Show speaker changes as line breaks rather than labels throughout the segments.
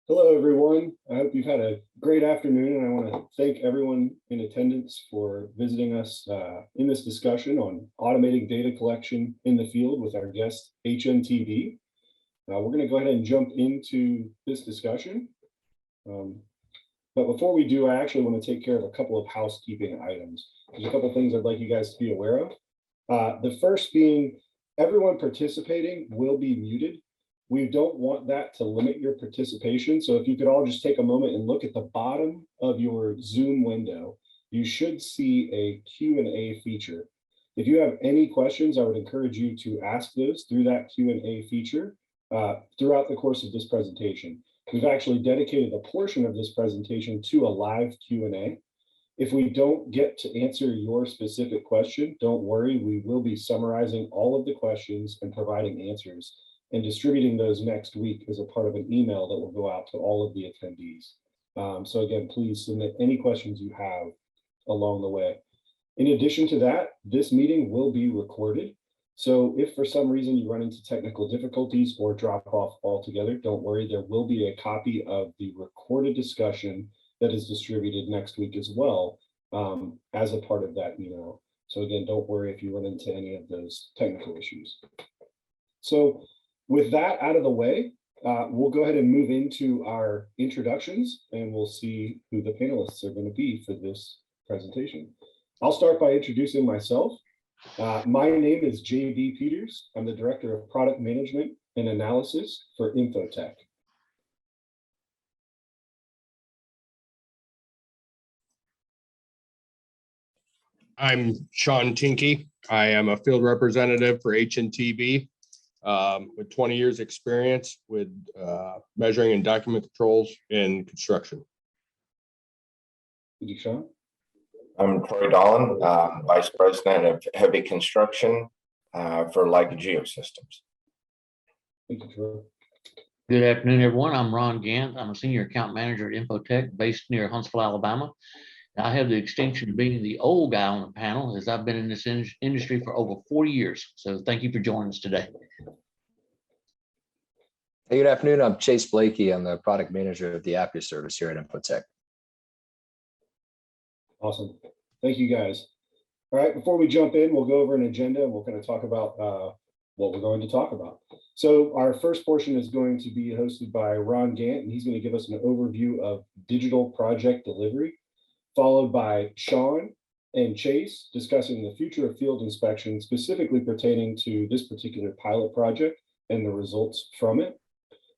Hello, everyone. I hope you've had a great afternoon, and I want to thank everyone in attendance for visiting us in this discussion on automating data collection in the field with our guest, HNTB. We're going to go ahead and jump into this discussion. But before we do, I actually want to take care of a couple of housekeeping items. There's a couple of things I'd like you guys to be aware of. The first being, everyone participating will be muted. We don't want that to limit your participation. So if you could all just take a moment and look at the bottom of your Zoom window, you should see a Q&A feature. If you have any questions, I would encourage you to ask those through that Q&A feature throughout the course of this presentation. We've actually dedicated a portion of this presentation to a live Q&A. If we don't get to answer your specific question, don't worry, we will be summarizing all of the questions and providing answers and distributing those next week as a part of an email that will go out to all of the attendees. So again, please submit any questions you have along the way. In addition to that, this meeting will be recorded. So if for some reason you run into technical difficulties or drop off altogether, don't worry, there will be a copy of the recorded discussion that is distributed next week as well as a part of that email. So again, don't worry if you run into any of those technical issues. So with that out of the way, we'll go ahead and move into our introductions, and we'll see who the panelists are going to be for this presentation. I'll start by introducing myself. My name is JB Peters. I'm the Director of Product Management and Analysis for Infotech.
I'm Sean Tinkey. I am a field representative for HNTB with 20 years experience with measuring and document controls in construction.
Thank you, Sean.
I'm Troy Dolan, Vice President of Heavy Construction for Leica Geosystems.
Thank you, Troy.
Good afternoon, everyone. I'm Ron Gant. I'm a Senior Account Manager at Infotech based near Huntsville, Alabama. I have the distinction of being the old guy on the panel, as I've been in this industry for over 40 years. So thank you for joining us today.
Hey, good afternoon. I'm Chase Blakey. I'm the product manager of the APIA service here at Infotech.
Awesome. Thank you, guys. All right, before we jump in, we'll go over an agenda and we're going to talk about what we're going to talk about. So our first portion is going to be hosted by Ron Gant, and he's going to give us an overview of digital project delivery, followed by Sean and Chase discussing the future of field inspection, specifically pertaining to this particular pilot project and the results from it.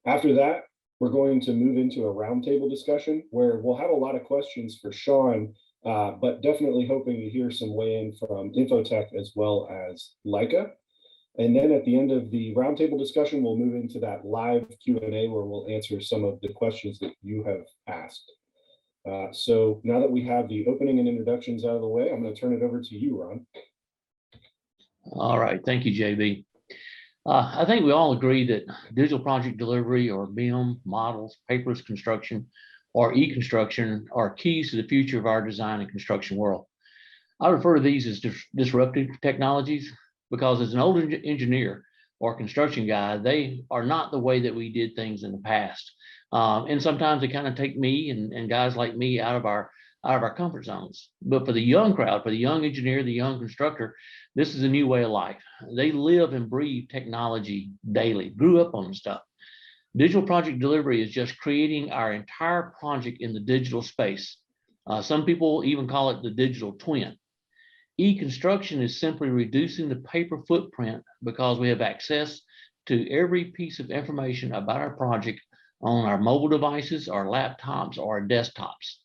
After that, we're going to move into a roundtable discussion where we'll have a lot of questions for Sean, but definitely hoping to hear some weigh-in from Infotech as well as Leica. And then at the end of the roundtable discussion, we'll move into that live Q&A where we'll answer some of the questions that you have asked. So now that we have the opening and introductions out of the way, I'm going to turn it over to you, Ron.
All right. Thank you, JB. I think we all agree that digital project delivery, or BIM, models, paperless construction, or e-construction are keys to the future of our design and construction world. I refer to these as disruptive technologies because as an old engineer or construction guy, they are not the way that we did things in the past. And sometimes they kind of take me and guys like me out of our comfort zones. But for the young crowd, for the young engineer, the young constructor, this is a new way of life. They live and breathe technology daily, grew up on stuff. Digital project delivery is just creating our entire project in the digital space. Some people even call it the digital twin. E-construction is simply reducing the paper footprint because we have access to every piece of information about our project on our mobile devices, our laptops, or our desktops.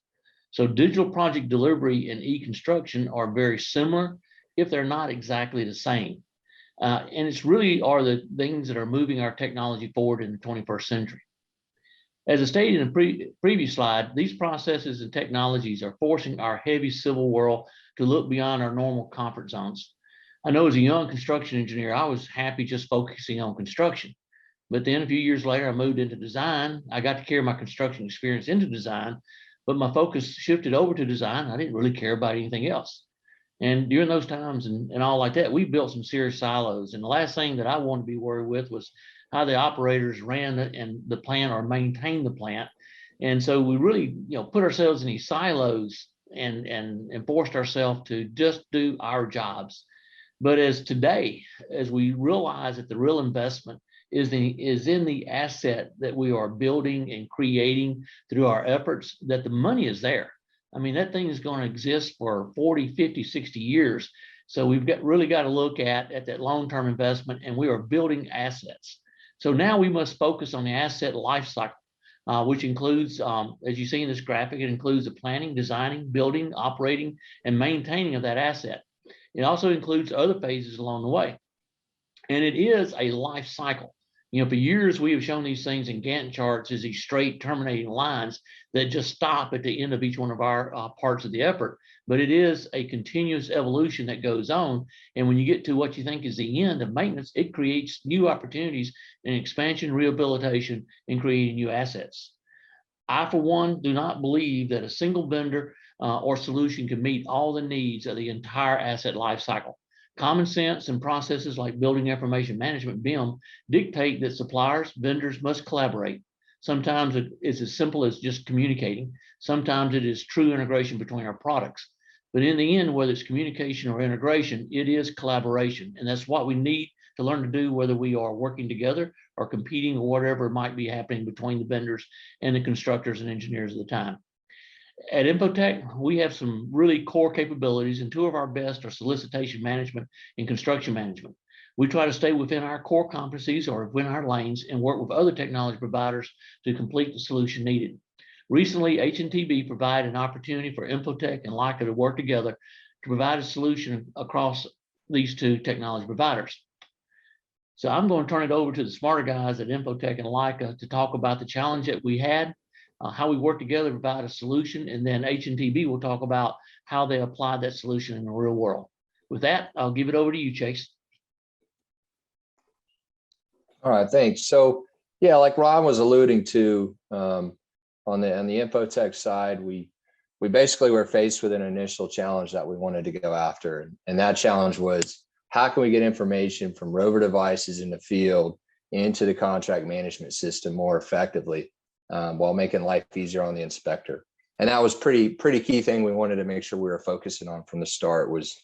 So digital project delivery and e-construction are very similar, if they're not exactly the same. And it's really are the things that are moving our technology forward in the 21st century. As I stated in a previous slide, these processes and technologies are forcing our heavy civil world to look beyond our normal comfort zones. I know as a young construction engineer, I was happy just focusing on construction. But then a few years later, I moved into design. I got to carry my construction experience into design, but my focus shifted over to design. I didn't really care about anything else. And during those times and all like that, we built some serious silos. And the last thing that I wanted to be worried with was how the operators ran the plant or maintained the plant. And so we really, put ourselves in these silos and forced ourselves to just do our jobs. But as we realize that the real investment is in the asset that we are building and creating through our efforts, that the money is there. I mean, that thing is going to exist for 40, 50, 60 years. So we've really got to look at that long-term investment, and we are building assets. So now we must focus on the asset life cycle, which includes, as you see in this graphic, it includes the planning, designing, building, operating, and maintaining of that asset. It also includes other phases along the way. And it is a life cycle. For years, we have shown these things in Gantt charts as these straight terminating lines that just stop at the end of each one of our parts of the effort. But it is a continuous evolution that goes on. And when you get to what you think is the end of maintenance, it creates new opportunities in expansion, rehabilitation, and creating new assets. I, for one, do not believe that a single vendor or solution can meet all the needs of the entire asset life cycle. Common sense and processes like building information management, BIM, dictate that suppliers, vendors must collaborate. Sometimes it's as simple as just communicating. Sometimes it is true integration between our products. But in the end, whether it's communication or integration, it is collaboration. And that's what we need to learn to do, whether we are working together or competing or whatever might be happening between the vendors and the constructors and engineers at the time. At Infotech, we have some really core capabilities, and two of our best are solicitation management and construction management. We try to stay within our core competencies or within our lanes and work with other technology providers to complete the solution needed. Recently, HNTB provided an opportunity for Infotech and Leica to work together to provide a solution across these two technology providers. So I'm going to turn it over to the smarter guys at Infotech and Leica to talk about the challenge that we had, how we work together to provide a solution, and then HNTB will talk about how they applied that solution in the real world. With that, I'll give it over to you, Chase.
All right, thanks. So yeah, like Ron was alluding to, on the Infotech side, we basically were faced with an initial challenge that we wanted to go after, and that challenge was, how can we get information from rover devices in the field into the contract management system more effectively, while making life easier on the inspector? And that was pretty key thing we wanted to make sure we were focusing on from the start, was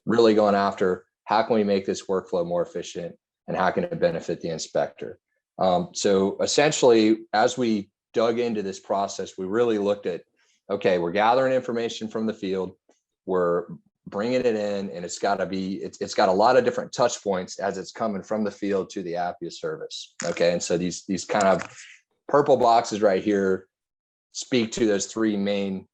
really going after, how can we make this workflow more efficient and how can it benefit the inspector? So essentially, as we dug into this process, we really looked at, okay, we're gathering information from the field, we're bringing it in, and it's got a lot of different touch points as it's coming from the field to the Appia service. Okay, and so these kind of purple boxes right here speak to those three main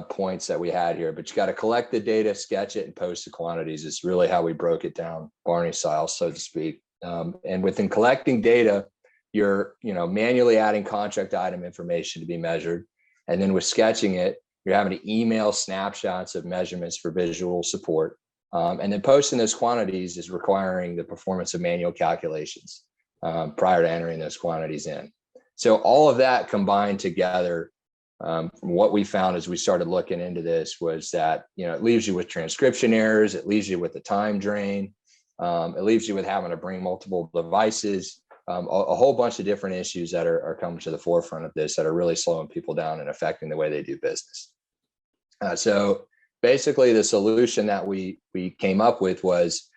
points that we had here. But you got to collect the data, sketch it, and post the quantities. Is really how we broke it down, Barney style, so to speak. And within collecting data, you're manually adding contract item information to be measured, and then with sketching it, you're having to email snapshots of measurements for visual support, and then posting those quantities is requiring the performance of manual calculations prior to entering those quantities in. So all of that combined together, what we found as we started looking into this was that, it leaves you with transcription errors, it leaves you with the time drain, it leaves you with having to bring multiple devices, a whole bunch of different issues that are coming to the forefront of this that are really slowing people down and affecting the way they do business. So basically the solution that we came up with was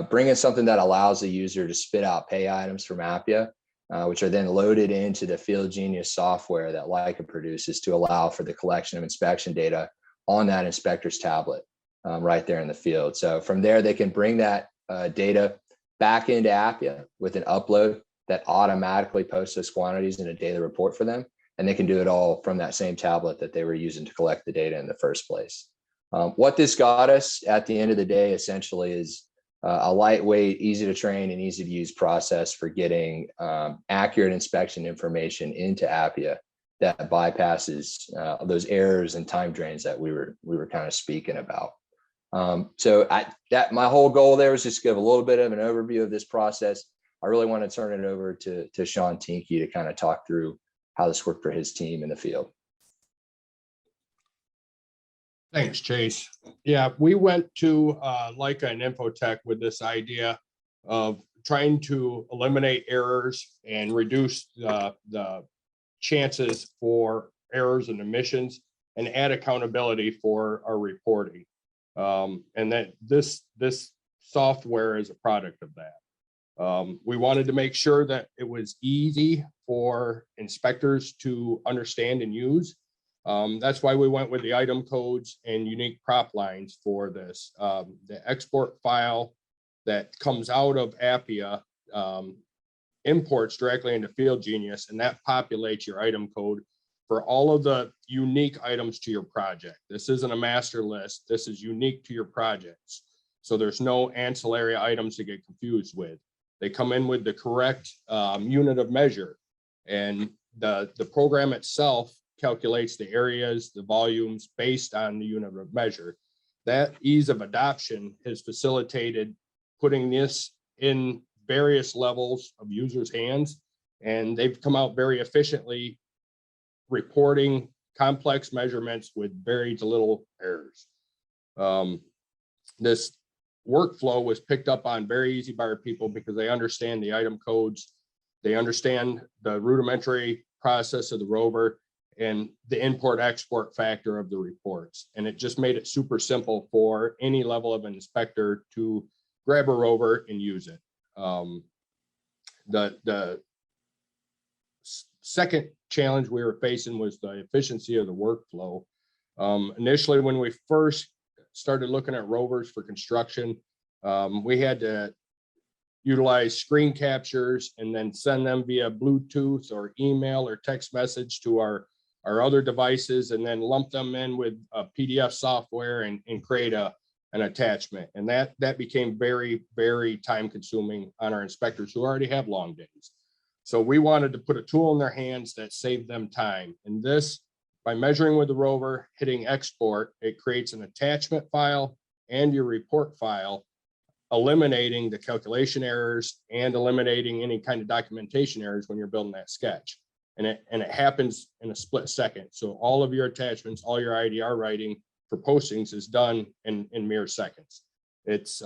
bringing something that allows the user to spit out pay items from Appia, which are then loaded into the Field Genius software that Leica produces to allow for the collection of inspection data on that inspector's tablet right there in the field. So from there, they can bring that data back into Appia with an upload that automatically posts those quantities in a daily report for them. And they can do it all from that same tablet that they were using to collect the data in the first place. What this got us at the end of the day, essentially, is a lightweight, easy to train and easy to use process for getting accurate inspection information into Appia that bypasses those errors and time drains that we were kind of speaking about. So my whole goal there was just to give a little bit of an overview of this process. I really want to turn it over to Sean Tinky to kind of talk through how this worked for his team in the field.
Thanks, Chase. Yeah, we went to Leica and Infotech with this idea of trying to eliminate errors and reduce the chances for errors and omissions and add accountability for our reporting. And that this software is a product of that. We wanted to make sure that it was easy for inspectors to understand and use. That's why we went with the item codes and unique prop lines for this. The export file that comes out of Appia imports directly into Field Genius, and that populates your item code for all of the unique items to your project. This isn't a master list. This is unique to your projects. So there's no ancillary items to get confused with. They come in with the correct unit of measure, and the program itself calculates the areas, the volumes based on the unit of measure. That ease of adoption has facilitated putting this in various levels of users' hands, and they've come out very efficiently reporting complex measurements with very little errors. This workflow was picked up on very easy by our people because they understand the item codes, they understand the rudimentary process of the rover and the import-export factor of the reports. And it just made it super simple for any level of inspector to grab a rover and use it. The second challenge we were facing was the efficiency of the workflow. Initially, when we first started looking at rovers for construction, we had to utilize screen captures and then send them via Bluetooth or email or text message to our other devices, and then lump them in with a PDF software and create an attachment. And that became very, very time consuming on our inspectors who already have long days. So we wanted to put a tool in their hands that saved them time. And this, by measuring with the rover, hitting export, it creates an attachment file and your report file, eliminating the calculation errors and eliminating any kind of documentation errors when you're building that sketch. And it happens in a split second. So all of your attachments, all your IDR writing for postings is done in mere seconds. It's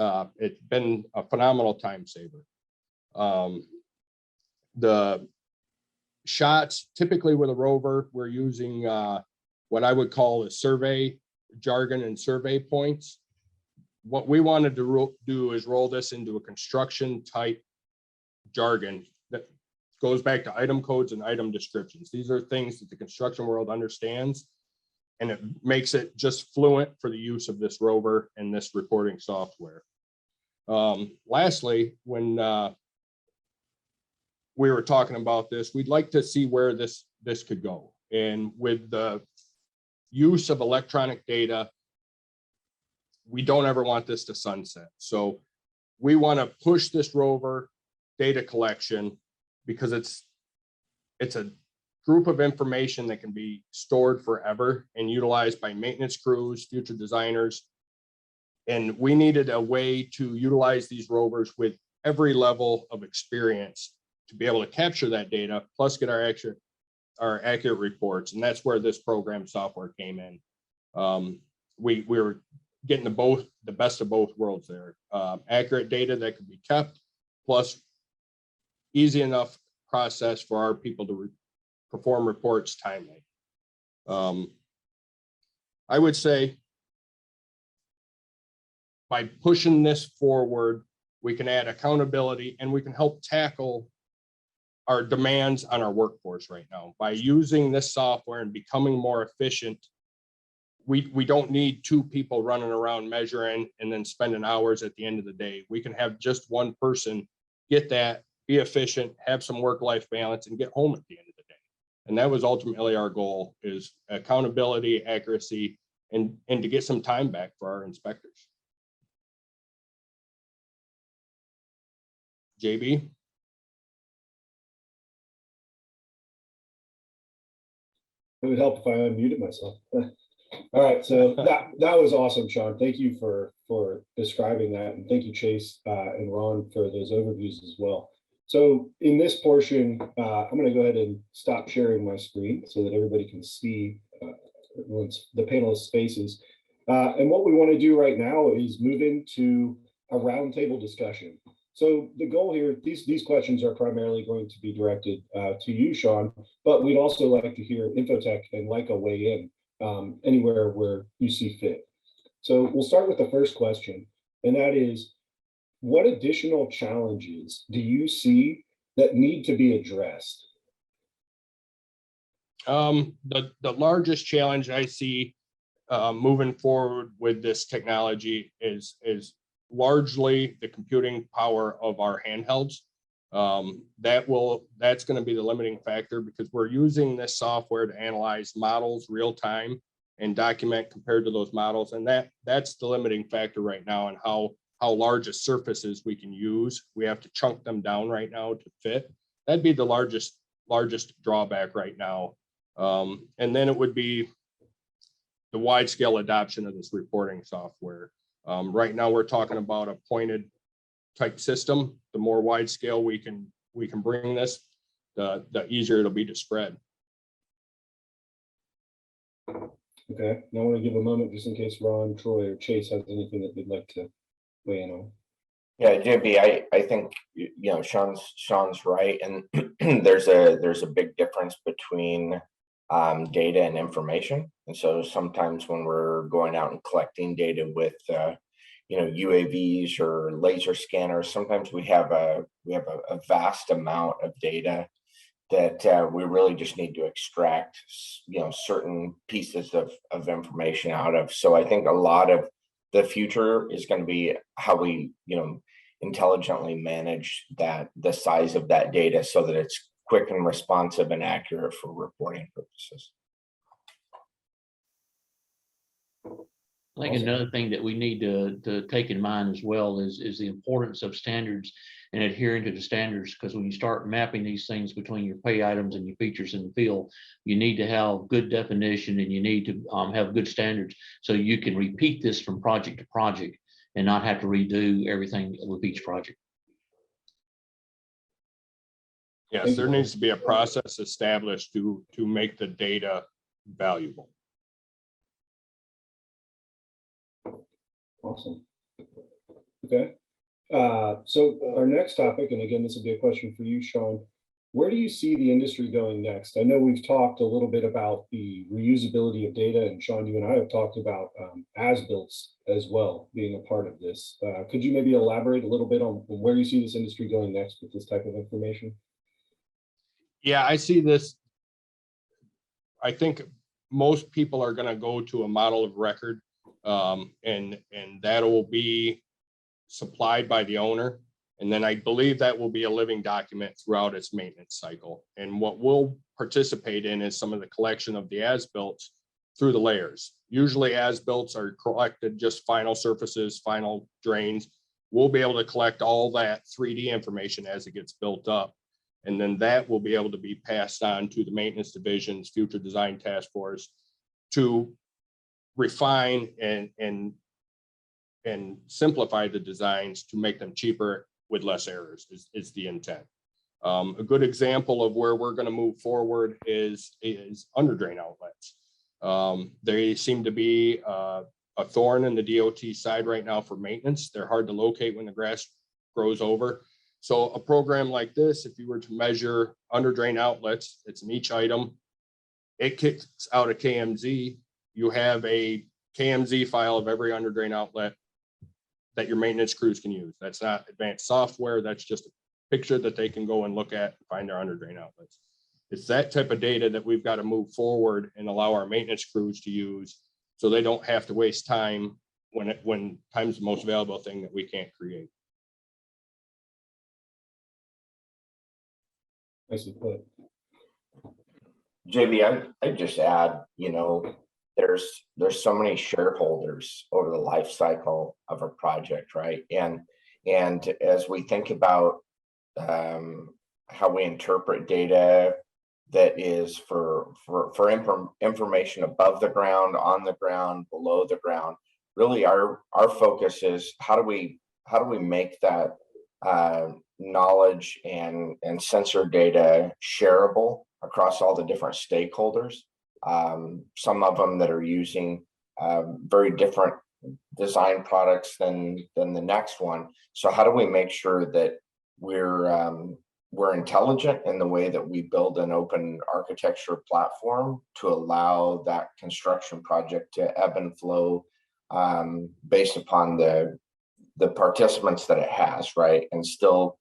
been a phenomenal time saver. The shots, typically with a rover, we're using what I would call a survey jargon and survey points. What we wanted to do is roll this into a construction type jargon that goes back to item codes and item descriptions. These are things that the construction world understands, and it makes it just fluent for the use of this rover and this reporting software. Lastly, when we were talking about this, we'd like to see where this could go. And with the use of electronic data, we don't ever want this to sunset. So we want to push this rover data collection because it's a group of information that can be stored forever and utilized by maintenance crews, future designers. And we needed a way to utilize these rovers with every level of experience to be able to capture that data, plus get our accurate reports. And that's where this program software came in. We were getting the best of both worlds there. Accurate data that could be kept, plus easy enough process for our people to perform reports timely. I would say by pushing this forward, we can add accountability and we can help tackle our demands on our workforce right now. By using this software and becoming more efficient, we don't need two people running around measuring and then spending hours at the end of the day. We can have just one person get that, be efficient, have some work-life balance, and get home at the end of the day. And that was ultimately our goal, is accountability, accuracy, and to get some time back for our inspectors. JB?
It would help if I unmuted myself. All right, so that was awesome, Sean. Thank you for describing that, and thank you, Chase and Ron, for those overviews as well. So in this portion, I'm going to go ahead and stop sharing my screen so that everybody can see the panelists' faces. And what we want to do right now is move into a roundtable discussion. So the goal here, these questions are primarily going to be directed to you, Sean, but we'd also like to hear Infotech and Leica weigh in anywhere where you see fit. So we'll start with the first question, and that is, what additional challenges do you see that need to be addressed?
The largest challenge I see moving forward with this technology is largely the computing power of our handhelds. That's going to be the limiting factor, because we're using this software to analyze models real time and document compared to those models, and that's the limiting factor right now, and how large a surfaces we can use. We have to chunk them down right now to fit. That'd be the largest drawback right now. And then it would be the wide scale adoption of this reporting software. Right now we're talking about a pointed type system. The more wide scale we can bring this, the easier it'll be to spread.
Okay, now I want to give a moment just in case Ron, Troy, or Chase has anything that they'd like to weigh in on.
Yeah, JB, I think, you know, Sean's right, and there's a big difference between data and information. And so sometimes when we're going out and collecting data with you know, UAVs or laser scanners, sometimes we have a vast amount of data that we really just need to extract, you know, certain pieces of information out of. So I think a lot of the future is going to be how we, you know, intelligently manage the size of that data so that it's quick and responsive and accurate for reporting purposes.
I think another thing that we need to take in mind as well is the importance of standards and adhering to the standards, because when you start mapping these things between your pay items and your features in the field, you need to have good definition, and you need to have good standards so you can repeat this from project to project and not have to redo everything with each project.
Yes, there needs to be a process established to make the data valuable.
Awesome. Okay. So our next topic, and again, this will be a question for you, Sean. Where do you see the industry going next? I know we've talked a little bit about the reusability of data, and Sean, you and I have talked about as-builts as well being a part of this. Could you maybe elaborate a little bit on where you see this industry going next with this type of information?
Yeah, I see this. I think most people are going to go to a model of record, and that will be supplied by the owner. And then I believe that will be a living document throughout its maintenance cycle. And what we'll participate in is some of the collection of the as-builts through the layers. Usually as-builts are collected just final surfaces, final drains. We'll be able to collect all that 3D information as it gets built up. And then that will be able to be passed on to the maintenance division's future design task force to refine and simplify the designs to make them cheaper with less errors is the intent. A good example of where we're going to move forward is under drain outlets. They seem to be a thorn in the DOT side right now for maintenance. They're hard to locate when the grass grows over. So a program like this, if you were to measure under drain outlets, it's in each item, it kicks out a KMZ. You have a KMZ file of every under drain outlet that your maintenance crews can use. That's not advanced software. That's just a picture that they can go and look at and find their under drain outlets. It's that type of data that we've got to move forward and allow our maintenance crews to use, so they don't have to waste time when time's the most valuable thing that we can't create.
Nicely put.
JB, I'd just add, you know, there's so many shareholders over the life cycle of a project, right? And as we think about how we interpret data that is for information above the ground, on the ground, below the ground, really our focus is how do we make that knowledge and sensor data shareable across all the different stakeholders. Some of them that are using very different design products than the next one. So how do we make sure that we're intelligent in the way that we build an open architecture platform to allow that construction project to ebb and flow based upon the participants that it has, right? And still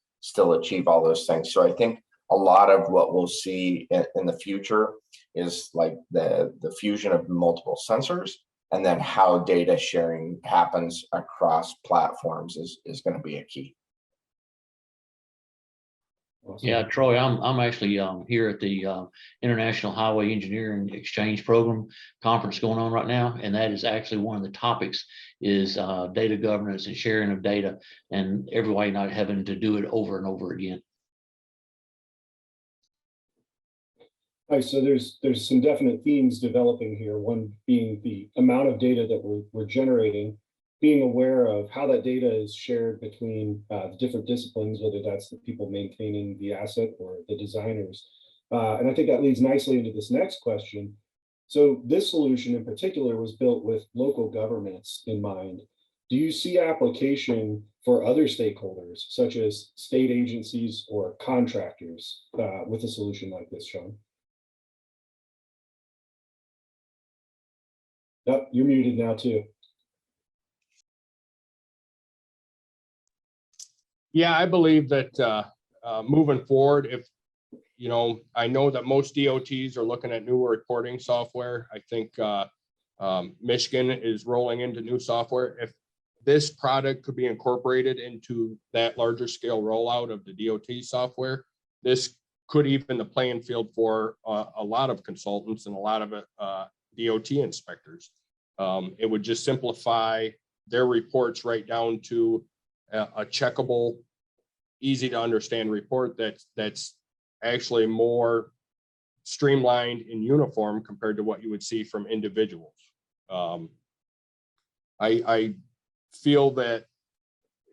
achieve all those things. So I think a lot of what we'll see in the future is like the fusion of multiple sensors, and then how data sharing happens across platforms is going to be a key.
Awesome.
Yeah, Troy, I'm actually here at the International Highway Engineering Exchange Program conference going on right now, and that is actually one of the topics is data governance and sharing of data, and everybody not having to do it over and over again.
All right, so there's some definite themes developing here. One being the amount of data that we're generating, being aware of how that data is shared between the different disciplines, whether that's the people maintaining the asset or the designers. And I think that leads nicely into this next question. So this solution in particular was built with local governments in mind. Do you see application for other stakeholders, such as state agencies or contractors with a solution like this, Sean? Yep, you're muted now too.
Yeah, I believe that moving forward, if, you know, I know that most DOTs are looking at newer reporting software. I think Michigan is rolling into new software. If this product could be incorporated into that larger scale rollout of the DOT software, this could even the playing field for a lot of consultants and a lot of DOT inspectors. It would just simplify their reports right down to a checkable, easy to understand report that's actually more streamlined and uniform compared to what you would see from individuals. I feel that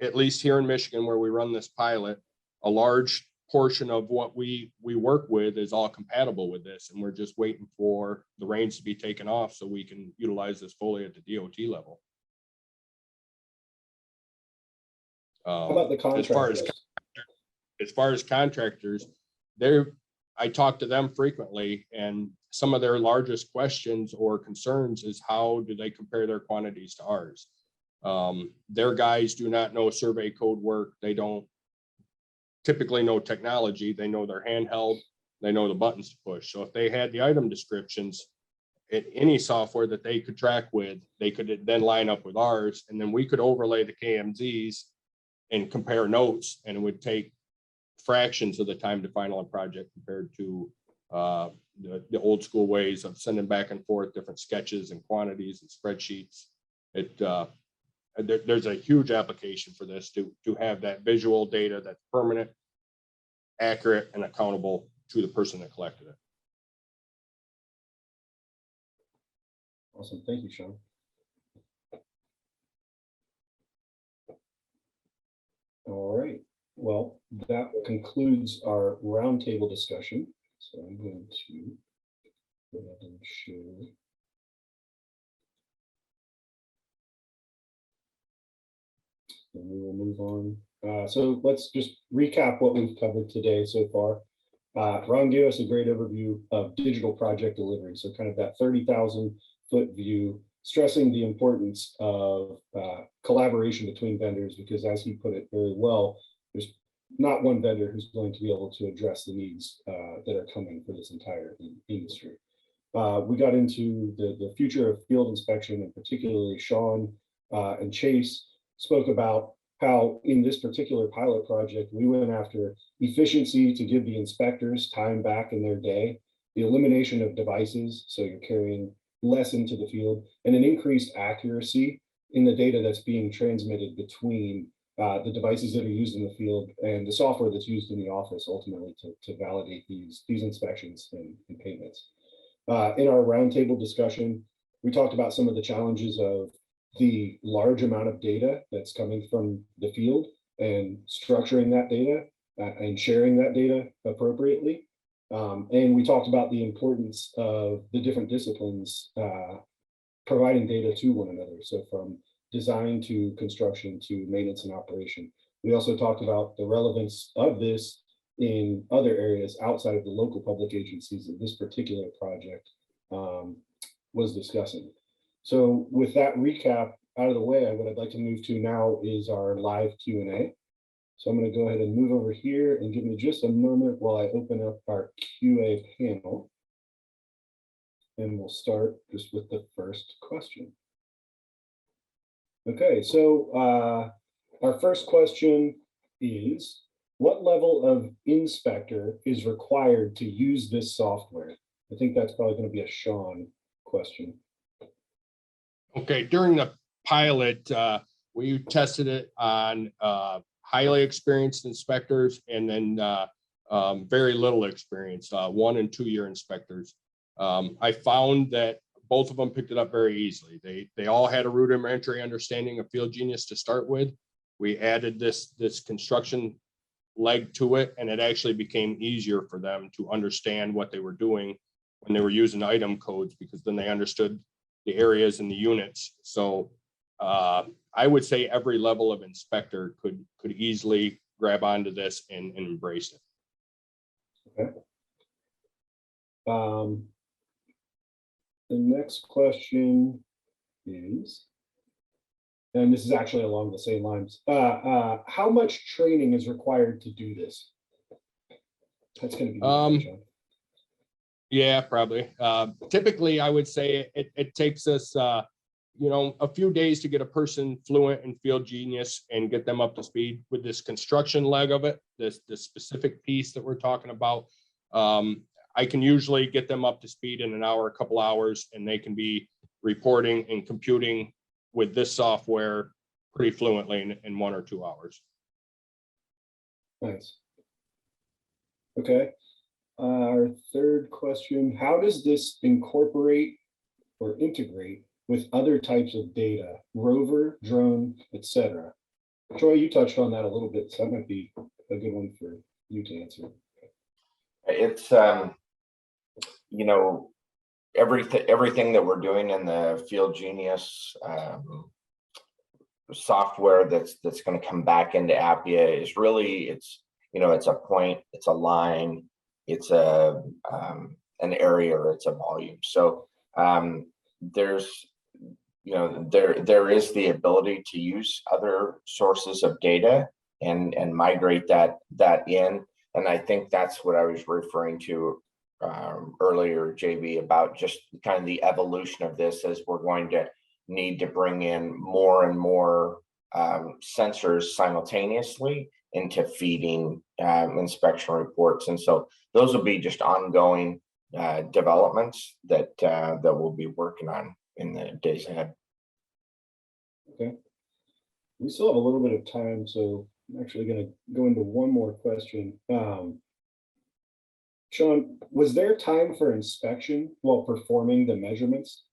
at least here in Michigan, where we run this pilot, a large portion of what we work with is all compatible with this, and we're just waiting for the reins to be taken off so we can utilize this fully at the DOT level.
How about the contractors?
As far as contractors, I talk to them frequently, and some of their largest questions or concerns is how do they compare their quantities to ours? Their guys do not know survey code work. They don't typically know technology. They know their handheld, they know the buttons to push. So if they had the item descriptions in any software that they could track with, they could then line up with ours, and then we could overlay the KMZs and compare notes, and it would take fractions of the time to final a project compared to the old school ways of sending back and forth different sketches and quantities and spreadsheets. There's a huge application for this to have that visual data that's permanent, accurate, and accountable to the person that collected it.
Awesome, thank you, Sean. All right, well, that concludes our roundtable discussion. So I'm going to go ahead and share. And we will move on. So let's just recap what we've covered today so far. Ron gave us a great overview of digital project delivery. So kind of that 30,000-foot view, stressing the importance of collaboration between vendors, because as he put it very well, there's not one vendor who's going to be able to address the needs that are coming for this entire industry. We got into the future of field inspection, and particularly Sean and Chase spoke about how in this particular pilot project, we went after efficiency to give the inspectors time back in their day, the elimination of devices, so you're carrying less into the field, and an increased accuracy in the data that's being transmitted between the devices that are used in the field and the software that's used in the office ultimately to validate these inspections and payments. In our roundtable discussion, we talked about some of the challenges of the large amount of data that's coming from the field and structuring that data and sharing that data appropriately. And we talked about the importance of the different disciplines providing data to one another. So from design to construction to maintenance and operation. We also talked about the relevance of this in other areas outside of the local public agencies that this particular project was discussing. So with that recap out of the way, what I'd like to move to now is our live Q&A. So I'm going to go ahead and move over here and give me just a moment while I open up our QA panel. And we'll start just with the first question. Okay, so our first question is, what level of inspector is required to use this software? I think that's probably going to be a Sean question.
Okay, during the pilot, we tested it on highly experienced inspectors and then very little experience, 1 and 2 year inspectors. I found that both of them picked it up very easily. They all had a rudimentary understanding of Field Genius to start with. We added this construction leg to it, and it actually became easier for them to understand what they were doing when they were using item codes, because then they understood the areas and the units. So I would say every level of inspector could easily grab onto this and embrace it.
Okay. The next question is, and this is actually along the same lines, how much training is required to do this? That's going to be
yeah, probably. Typically, I would say it takes us, a few days to get a person fluent in Field Genius and get them up to speed with this construction leg of it, this specific piece that we're talking about. I can usually get them up to speed in an hour, a couple hours, and they can be reporting and computing with this software pretty fluently in 1 or 2 hours.
Nice. Okay. Our third question, how does this incorporate or integrate with other types of data, rover, drone, etc.? Troy, you touched on that a little bit, so that might be a good one for you to answer.
It's everything that we're doing in the Field Genius software that's going to come back into Appia is really, it's a point, it's a line, it's an area, or it's a volume. So there's there is the ability to use other sources of data and migrate that in. And I think that's what I was referring to earlier, JB, about just kind of the evolution of this, as we're going to need to bring in more and more sensors simultaneously into feeding inspection reports. And so those will be just ongoing developments that we'll be working on in the days ahead.
Okay. We still have a little bit of time, so I'm actually going to go into one more question. Sean, was there time for inspection while performing the measurements?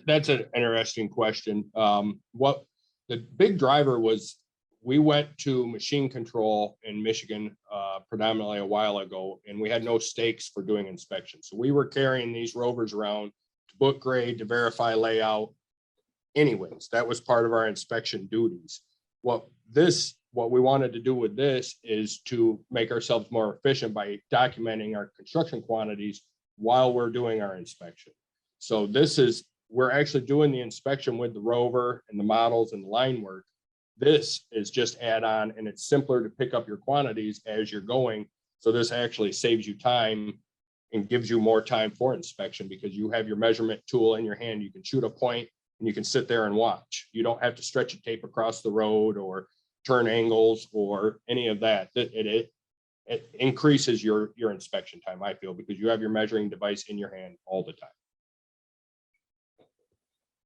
That's an interesting question. What the big driver was, we went to machine control in Michigan predominantly a while ago, and we had no stakes for doing inspections. So we were carrying these rovers around to book grade, to verify layout. Anyways, that was part of our inspection duties. What we wanted to do with this is to make ourselves more efficient by documenting our construction quantities while we're doing our inspection. So we're actually doing the inspection with the rover and the models and the line work. This is just add on, and it's simpler to pick up your quantities as you're going. So this actually saves you time and gives you more time for inspection, because you have your measurement tool in your hand. You can shoot a point and you can sit there and watch. You don't have to stretch a tape across the road or turn angles or any of that. It increases your inspection time, I feel, because you have your measuring device in your hand all the time.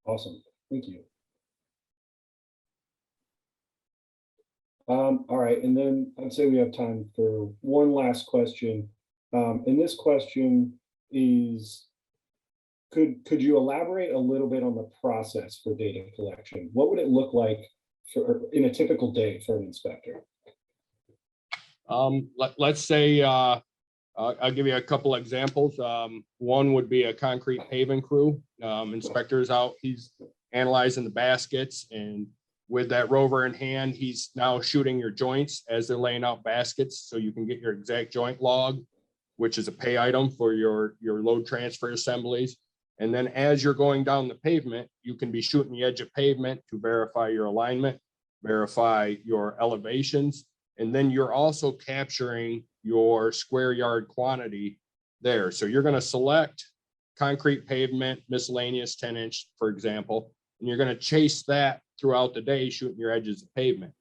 Awesome. Thank you. All right, and then I'd say we have time for one last question. And this question is, could you elaborate a little bit on the process for data collection? What would it look like in a typical day for an inspector?
Let's say, I'll give you a couple examples. One would be a concrete paving crew. Inspector's out, he's analyzing the baskets, and with that rover in hand, he's now shooting your joints as they're laying out baskets, so you can get your exact joint log, which is a pay item for your load transfer assemblies. And then as you're going down the pavement, you can be shooting the edge of pavement to verify your alignment, verify your elevations, and then you're also capturing your square yard quantity there. So you're going to select concrete pavement, miscellaneous 10-inch, for example, and you're going to chase that throughout the day, shooting your edges of pavement.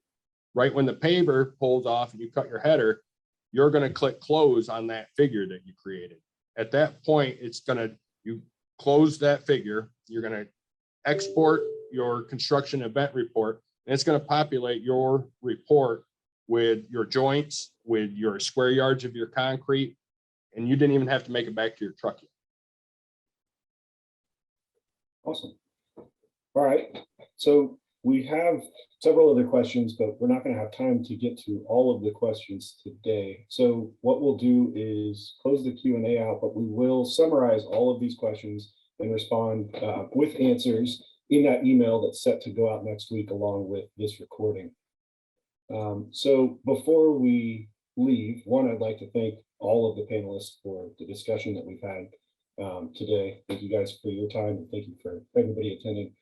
Right when the paver pulls off and you cut your header, you're going to click close on that figure that you created. At that point, you close that figure, you're going to export your construction event report, and it's going to populate your report with your joints, with your square yards of your concrete, and you didn't even have to make it back to your truck yet.
Awesome. All right, so we have several other questions, but we're not going to have time to get to all of the questions today. So what we'll do is close the Q&A out, but we will summarize all of these questions and respond with answers in that email that's set to go out next week along with this recording. So before we leave, one, I'd like to thank all of the panelists for the discussion that we've had today. Thank you guys for your time, and thank you for everybody attending.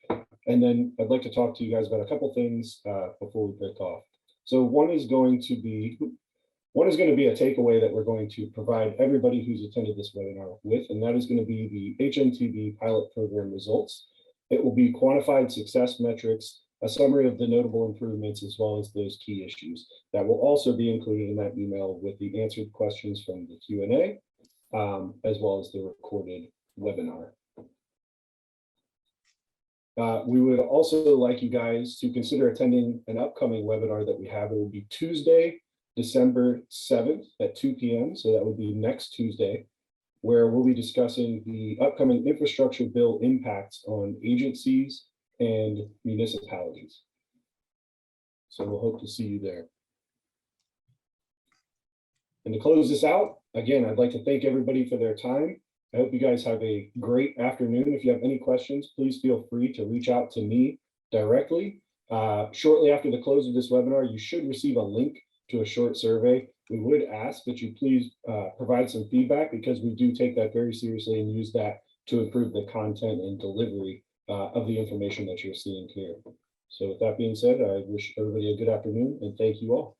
And then I'd like to talk to you guys about a couple things before we break off. So one is going to be a takeaway that we're going to provide everybody who's attended this webinar with, and that is going to be the HNTB pilot program results. It will be quantified success metrics, a summary of the notable improvements, as well as those key issues. That will also be included in that email with the answered questions from the Q&A, as well as the recorded webinar. We would also like you guys to consider attending an upcoming webinar that we have. It will be Tuesday, December 7th at 2 p.m. So that would be next Tuesday, where we'll be discussing the upcoming infrastructure bill impacts on agencies and municipalities. So we'll hope to see you there. And to close this out, again, I'd like to thank everybody for their time. I hope you guys have a great afternoon. If you have any questions, please feel free to reach out to me directly. Shortly after the close of this webinar, you should receive a link to a short survey. We would ask that you please provide some feedback, because we do take that very seriously and use that to improve the content and delivery of the information that you're seeing here. So with that being said, I wish everybody a good afternoon and thank you all.